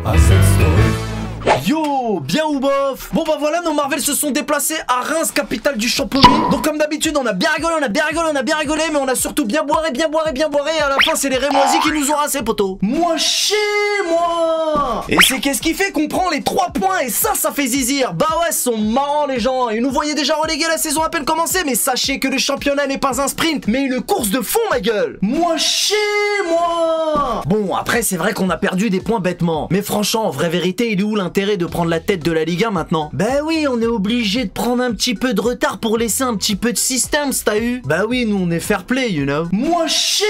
à cette story. Yo, bien ou bof? Bon bah voilà, nos Marvel se sont déplacés à Reims, capitale du Champollion. Donc comme d'habitude, on a bien rigolé, mais on a surtout bien boiré, et à la fin c'est les Rémoisis qui nous ont rassé, poteau. Moi chez moi. Et c'est qu'est-ce qui fait qu'on prend les 3 points, et ça fait zizir. Bah ouais, sont marrants les gens. Ils nous voyaient déjà reléguer la saison à peine commencée, mais sachez que le championnat n'est pas un sprint, mais une course de fond, ma gueule. Moi chez moi. Bon, après c'est vrai qu'on a perdu des points bêtement, mais franchement, en vraie vérité, il est où l'intérêt de prendre la tête de la Ligue 1 maintenant? Bah oui, on est obligé de prendre un petit peu de retard pour laisser un petit peu de système, t'as eu? Bah oui, nous on est fair play, you know. Moi chez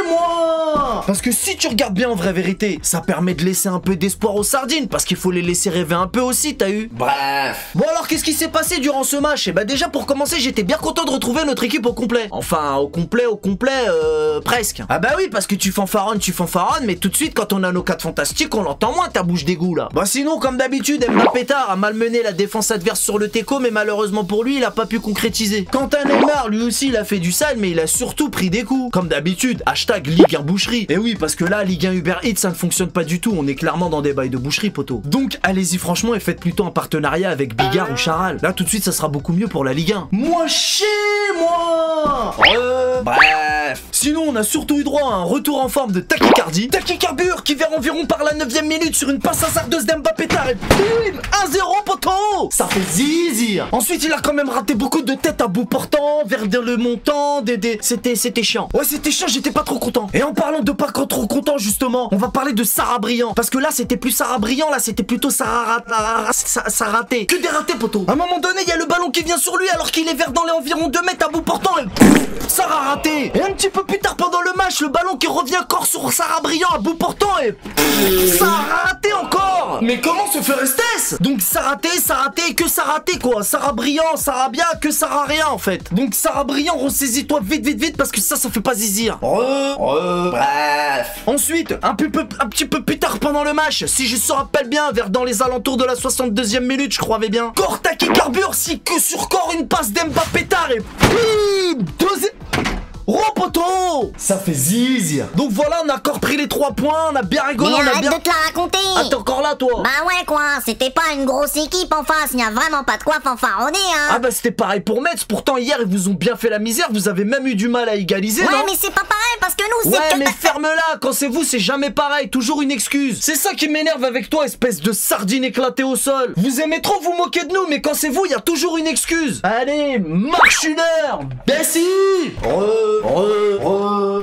moi. Parce que si tu regardes bien en vraie vérité, ça permet de laisser un peu d'espoir aux sardines, parce qu'il faut les laisser rêver un peu aussi, t'as eu? Bref. Bon alors qu'est-ce qui s'est passé durant ce match? Et bah déjà pour commencer, j'étais bien content de retrouver notre équipe au complet. Enfin, au complet, presque. Ah bah oui, parce que tu fanfaronnes, mais tout de suite quand on a nos 4 fantastiques, on l'entend moins ta bouche d'égout là. Bah sinon, comme d'habitude, Mbappé a malmené la défense adverse sur le teco, mais malheureusement pour lui, il a pas pu concrétiser. Quant à Neymar, lui aussi, il a fait du sale, mais il a surtout pris des coups. Comme d'habitude, hashtag Ligue 1 boucherie. Et oui, parce que là, Ligue 1 Uber Eats, ça ne fonctionne pas du tout. On est clairement dans des bails de boucherie, poteau. Donc, allez-y franchement et faites plutôt un partenariat avec Bigard ou Charal. Là, tout de suite, ça sera beaucoup mieux pour la Ligue 1. Moi chez moi. Bref. Sinon, on a surtout eu droit à un retour en forme de Tachycardie. Tachycarbure qui vers environ par la 9ème minute sur une passe hasardeuse d'Mbappé et bim, 1-0 poteau. Ça fait zizir. Ensuite il a quand même raté beaucoup de têtes à bout portant vers le montant c'était chiant. Ouais c'était chiant, j'étais pas trop content. Et en parlant de pas trop content justement, on va parler de Sarah Brillant. Parce que là c'était plus Sarah Brillant, là c'était plutôt Sarah raté. Que des ratés poteau. À un moment donné il y a le ballon qui vient sur lui alors qu'il est vers dans les environs 2 mètres à bout portant et Sarah raté. Et un petit peu plus tard pendant le match, le ballon qui revient encore sur Sarah Brillant à bout portant et Sarah raté encore. Mais comment se fait rester? Donc ça raté, que ça raté quoi. Sarah Brillant, Sarah bien, que Sarah rien en fait. Donc Sarah Brillant, ressaisis-toi vite parce que ça fait pas zizir. Bref. Ensuite, un petit peu plus tard pendant le match, si je me rappelle bien, vers dans les alentours de la 62e minute, je croyais bien. Corps Tachycarbure, si que sur corps une passe d'Mbappé et poteau. Ça fait zizir. Donc voilà, on a encore pris les 3 points, on a bien rigolé, mais on a arrête bien... de te la raconter. Ah t'es encore là toi? Bah ouais quoi, c'était pas une grosse équipe en face, y a vraiment pas de quoi fanfaronner hein. Ah bah c'était pareil pour Metz, pourtant hier ils vous ont bien fait la misère, vous avez même eu du mal à égaliser. Ouais non mais c'est pas pareil parce que nous c'est... Ouais mais ferme-la, quand c'est vous c'est jamais pareil, toujours une excuse. C'est ça qui m'énerve avec toi espèce de sardine éclatée au sol. Vous aimez trop vous moquer de nous mais quand c'est vous y a toujours une excuse. Allez, marche une heure, Bessie.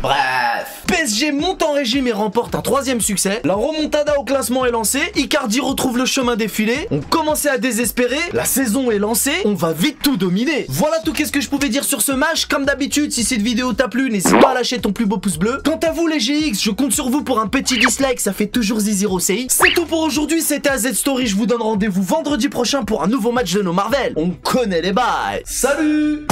Bref. PSG monte en régime et remporte un 3e succès. La remontada au classement est lancée. Icardi retrouve le chemin défilé. On commençait à désespérer. La saison est lancée. On va vite tout dominer. Voilà tout qu'est-ce que je pouvais dire sur ce match. Comme d'habitude, si cette vidéo t'a plu, n'hésite pas à lâcher ton plus beau pouce bleu. Quant à vous les GX, je compte sur vous pour un petit dislike. Ça fait toujours zizir au CI. C'est tout pour aujourd'hui. C'était AZ Story. Je vous donne rendez-vous vendredi prochain pour un nouveau match de nos Marvel. On connaît les bails. Salut!